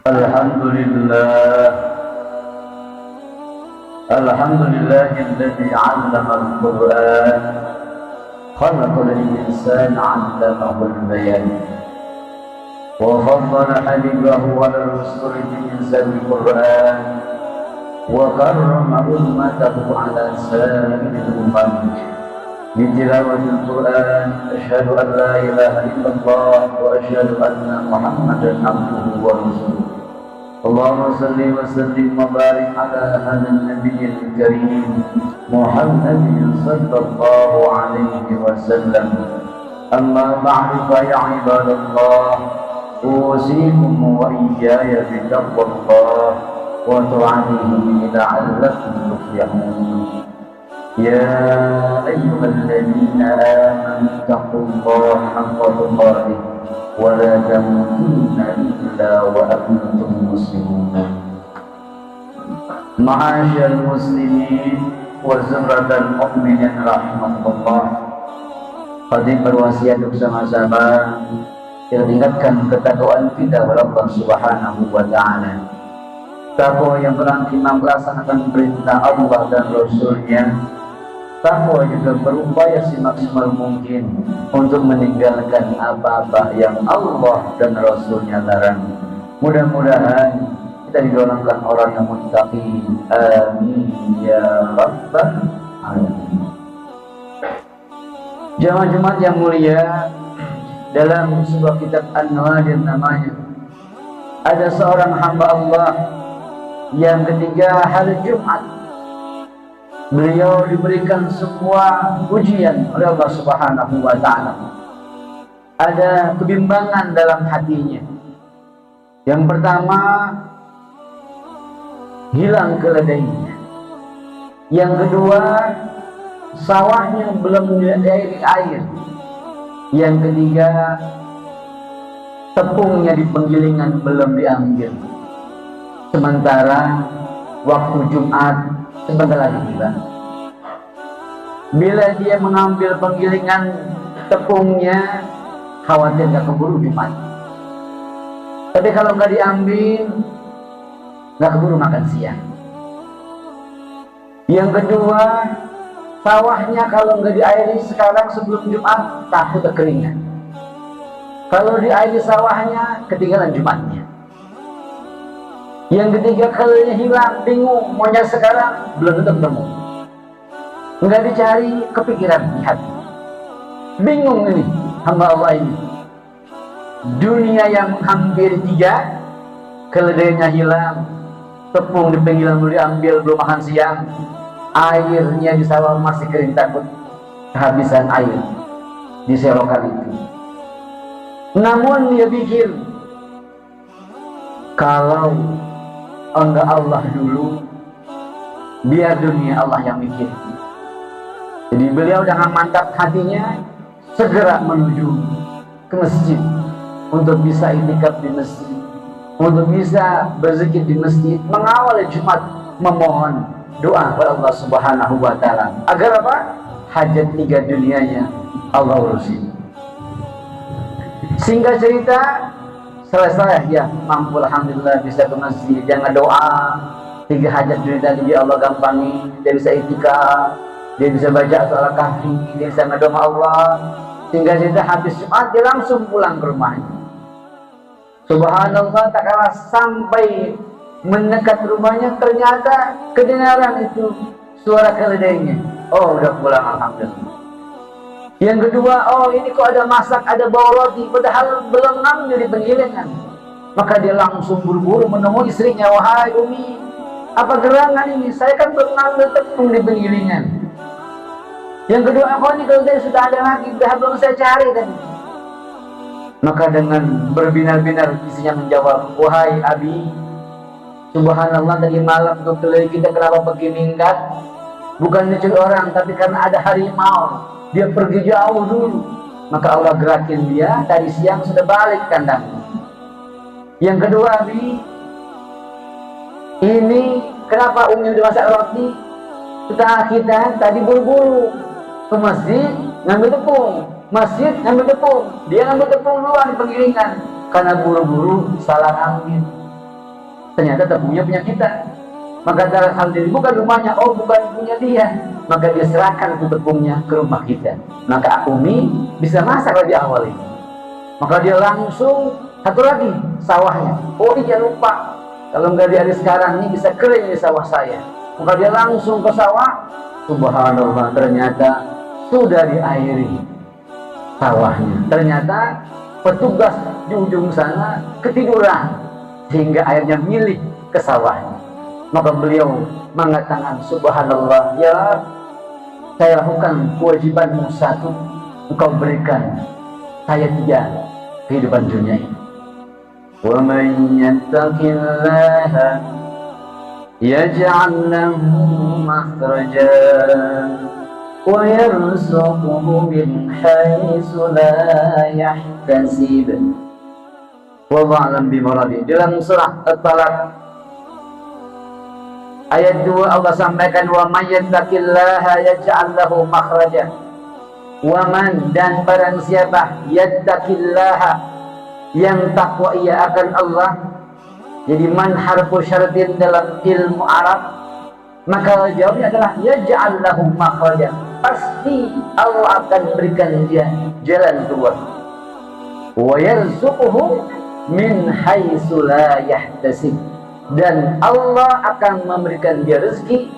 Alhamdulillah, alhamdulillahilladzi 'allama al-Qur'an, khalaqal insana 'allamahul bayan, wa faddala habibahu 'ala rusuli bi inzalil Qur'an, wa karrama ummatahu 'ala sa'iril umam bi tilawatil Qur'an. Asyhadu an la ilaha illallah wa asyhadu anna Muhammadan 'abduhu wa rasuluh. Allahumma salli wa sallim wa barik ala hadha nabiyil karim Muhammadin sallallahu alaihi wasallam. Amma ba'du fa ya ibadallah, usikum wa iyaya bi taqwallah wa ta'atihi la'allakum tuflihun. Ya ayyuhalladzina amanu taqullaha haqqa tuqatih wa la tamutunna illa wa antum muslimun. Ma'asyiral muslimin wa zumratal mu'minin rahimakumullah. Hadirin berwasiat untuk sama-sama kita tingkatkan ketakwaan kita kepada Allah Subhanahu wa taala. Takwa yang berarti melaksanakan perintah Allah dan Rasul-Nya. Takwa juga berupaya semaksimal mungkin untuk meninggalkan apa-apa yang Allah dan Rasul-Nya larang. Mudah-mudahan kita digolongkan orang yang muttaqin. Amin ya rabbal alamin. Jemaah-jemaah yang mulia, dalam sebuah kitab An-Nawadir namanya, ada seorang hamba Allah yang ketika hari Jumat beliau diberikan sebuah ujian oleh Allah Subhanahu wa taala. Ada kebimbangan dalam hatinya. Yang pertama, hilang keledainya. Yang kedua, sawahnya belum diairi air. Yang ketiga, tepungnya di penggilingan belum diambil. Sementara waktu Jumat sebentar lagi tiba. Bila dia mengambil penggilingan tepungnya, khawatir nggak keburu Jumat. Tapi kalau nggak diambil, nggak keburu makan siang. Yang kedua, sawahnya kalau nggak diairi sekarang sebelum Jumat, takut kekeringan. Kalau diairi sawahnya, ketinggalan Jumatnya. Yang ketiga, kelenya hilang, bingung, maunya sekarang, belum tentu ketemu. Nggak dicari, kepikiran di hati. Bingung ini, hamba Allah ini. Dunia yang hampir 3, keledainya hilang, tepung di pinggiran belum diambil, belum makan siang, airnya di sawah masih kering, takut kehabisan air di selokan itu. Namun dia pikir, kalau enggak Allah dulu, biar dunia Allah yang mikir. Jadi beliau dengan mantap hatinya segera menuju ke masjid untuk bisa itikaf di masjid, untuk bisa berzikir di masjid, mengawali Jumat, memohon doa kepada Allah Subhanahu wa taala agar apa? Hajat 3 dunianya Allah urusin. Singkat cerita, selesai ya, mampu alhamdulillah bisa ke masjid, jangan doa 3 hajat dunia tadi dia Allah gampangi. Dia bisa itikaf, dia bisa baca surah Kahfi, dia bisa ngedoa Allah. Sehingga cerita habis Jumat dia langsung pulang ke rumahnya. Subhanallah, tak kalah sampai mendekat rumahnya ternyata kedengaran itu suara keledainya. Oh, udah pulang alhamdulillah. Yang kedua, oh ini kok ada masak, ada bau roti, padahal belum ngambil di penggilingan. Maka dia langsung buru-buru menemui istrinya, wahai Umi, apa gerangan ini? Saya kan belum ngambil tepung di penggilingan. Yang kedua, oh ini keledai sudah ada lagi, dah belum saya cari tadi. Maka dengan berbinar-binar istrinya menjawab, wahai Abi, subhanallah tadi malam tuh keledai kita kenapa begini enggak? Bukan dicuri orang, tapi karena ada harimau. Dia pergi jauh dulu, maka Allah gerakin dia, tadi siang sudah balik kandang. Yang kedua, Abi, ini kenapa Umi udah masak roti? Kita tadi buru-buru ke masjid ngambil tepung, masjid ngambil tepung, dia ngambil tepung luar di penggilingan karena buru-buru salah ambil. ternyata tepungnya punya kita. Maka dalam hal ini bukan rumahnya, oh bukan punya dia, maka dia serahkan itu tepungnya ke rumah kita. Maka Umi bisa masak lebih awal ini. Maka dia langsung satu lagi sawahnya. Oh dia lupa, kalau nggak di hari sekarang ini bisa kering di sawah saya. Maka dia langsung ke sawah. Subhanallah, ternyata sudah diairi sawahnya. Ternyata petugas di ujung sana ketiduran sehingga airnya milih ke sawahnya. Maka beliau mengatakan, subhanallah, ya saya lakukan kewajibanmu satu, engkau berikan saya 3 kehidupan dunia ini. Wa man yattaqillaha yaj'al lahu makhrajan wa yarzuqhu min haitsu la yahtasib. Wallahu a'lam bimuradi. Dalam surah At-Talaq ayat 2 Allah sampaikan, wa may yattaqillaha yaj'al lahu makhraja. Wa man, dan barang siapa, yattaqillaha, yang takwa ia akan Allah. Jadi man harfu syartin dalam ilmu Arab, maka jawabnya adalah yaj'al lahu makhraja. Pasti Allah akan berikan dia jalan keluar. Wa yarzuquhu min haitsu la yahtasib, dan Allah akan memberikan dia rezeki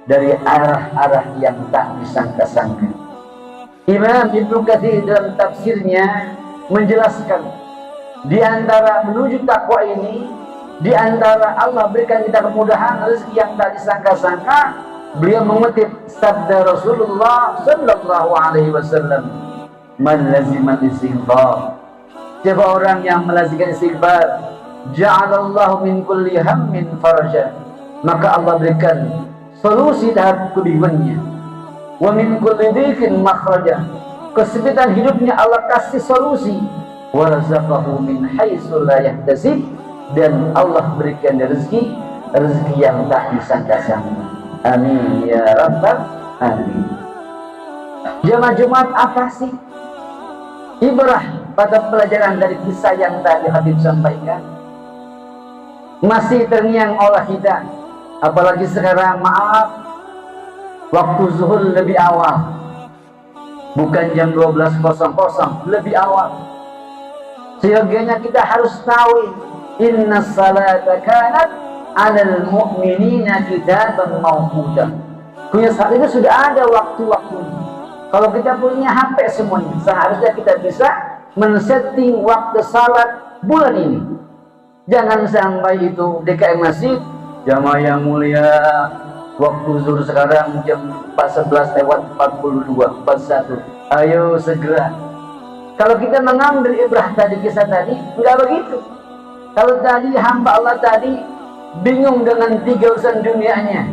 dari arah-arah yang tak disangka-sangka. Imam Ibnu Katsir dalam tafsirnya menjelaskan, di antara menuju takwa ini, di antara Allah berikan kita kemudahan rezeki yang tak disangka-sangka, beliau mengutip sabda Rasulullah sallallahu alaihi wasallam, man lazima istighfar, siapa orang yang melazimkan istighfar, ja'alallahu min kulli hammin faraja, maka Allah berikan solusi terhadap kebingungannya. Wa min kulli dhiqin makhraja, kesempitan hidupnya Allah kasih solusi. Wa razaqahu min haitsu la yahtasib, dan Allah berikan rezeki yang tak disangka-sangka. Amin ya rabbal alamin. Jamaah Jumat, apa sih ibrah pada pelajaran dari kisah yang tadi Habib sampaikan? Masih terngiang oleh kita, apalagi sekarang, maaf, waktu zuhur lebih awal, bukan jam 12.00, lebih awal. Seyogianya kita harus tahu, inna salata kanat 'alal mu'minina kitaban mawquta. Punya saat itu sudah ada waktu-waktunya. Kalau kita punya HP semuanya, seharusnya kita bisa men-setting waktu salat bulan ini. Jangan sampai itu DKM Masjid, jamaah yang mulia, waktu zuhur sekarang jam 14:42, 41. Ayo segera. Kalau kita mengambil ibrah tadi, kisah tadi, tidak begitu. Kalau tadi hamba Allah tadi bingung dengan 3 urusan dunianya,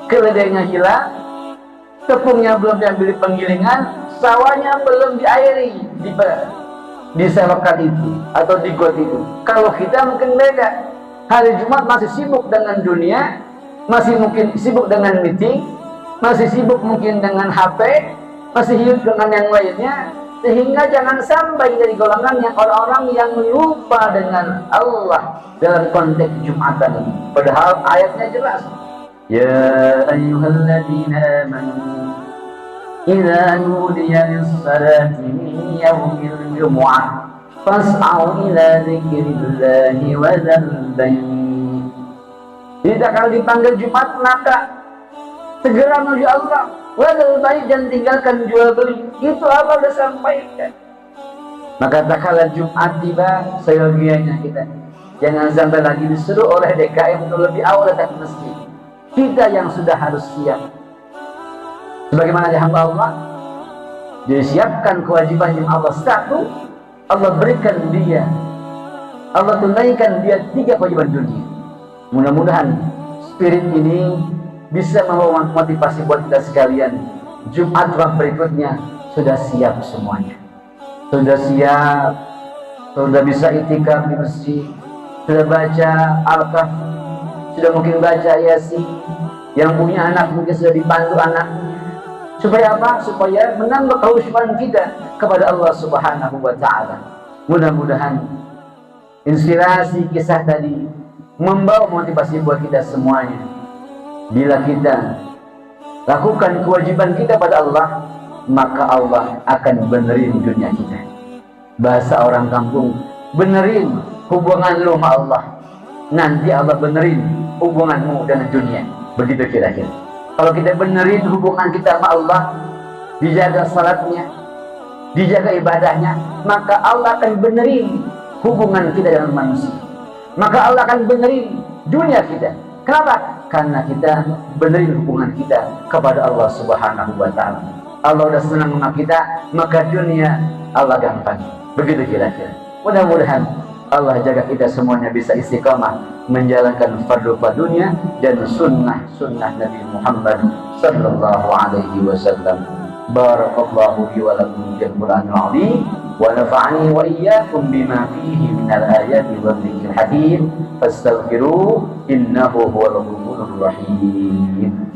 keledainya hilang, tepungnya belum diambil penggilingan, sawahnya belum diairi di selokan itu atau di got itu. Kalau kita mungkin beda. Hari Jumat masih sibuk dengan dunia, masih mungkin sibuk dengan meeting, masih sibuk mungkin dengan HP, masih hidup dengan yang lainnya, sehingga jangan sampai dari golongan yang orang-orang yang lupa dengan Allah dalam konteks Jumatan ini. Padahal ayatnya jelas, ya ayyuhalladzina amanu idza nudiya lis-salati min yaumil jumu'ah fas'au ila dzikrillahi wa dzal bayt. Jika kalau dipanggil Jumat, maka segera menuju Allah, wa dzal bayt, dan tinggalkan jual beli. Itu apa sudah sampaikan. Maka tak kala Jumat tiba, seyogianya kita jangan sampai lagi disuruh oleh DKM untuk lebih awal datang ke masjid. Kita yang sudah harus siap sebagaimana hamba Allah, jadi siapkan kewajiban yang Allah. Satu, Allah berikan dia, Allah tunaikan dia 3 kewajiban dunia. Mudah-mudahan spirit ini bisa membawa motivasi buat kita sekalian. Jumat berikutnya sudah siap semuanya, sudah siap, sudah bisa itikaf di masjid, sudah baca Al-Kahfi, sudah mungkin baca Yasin. Yang punya anak mungkin sudah dipandu anaknya. Supaya apa? Supaya menambah kehusyuan kita kepada Allah Subhanahu wa Ta'ala. Mudah-mudahan inspirasi kisah tadi membawa motivasi buat kita semuanya. Bila kita lakukan kewajiban kita pada Allah, maka Allah akan benerin dunia kita. Bahasa orang kampung, benerin hubungan lu sama Allah, nanti Allah benerin hubunganmu dengan dunia. Begitu kira-kira. Kalau kita benerin hubungan kita sama Allah, dijaga salatnya, dijaga ibadahnya, maka Allah akan benerin hubungan kita dengan manusia. Maka Allah akan benerin dunia kita. Kenapa? Karena kita benerin hubungan kita kepada Allah Subhanahu wa Ta'ala. Allah udah senang sama kita, maka dunia Allah gampang. Begitu kira-kira. Mudah-mudahan Allah jaga kita semuanya bisa istiqamah menjalankan fardu-fardunya dan sunnah-sunnah Nabi Muhammad sallallahu alaihi wasallam. Barakallahu li wa lakum bil Qur'anil azim wa nafa'ani wa iyyakum bima fihi minal ayati wa dzikril hakim fastaghfiruhu innahu huwal ghafurur rahim.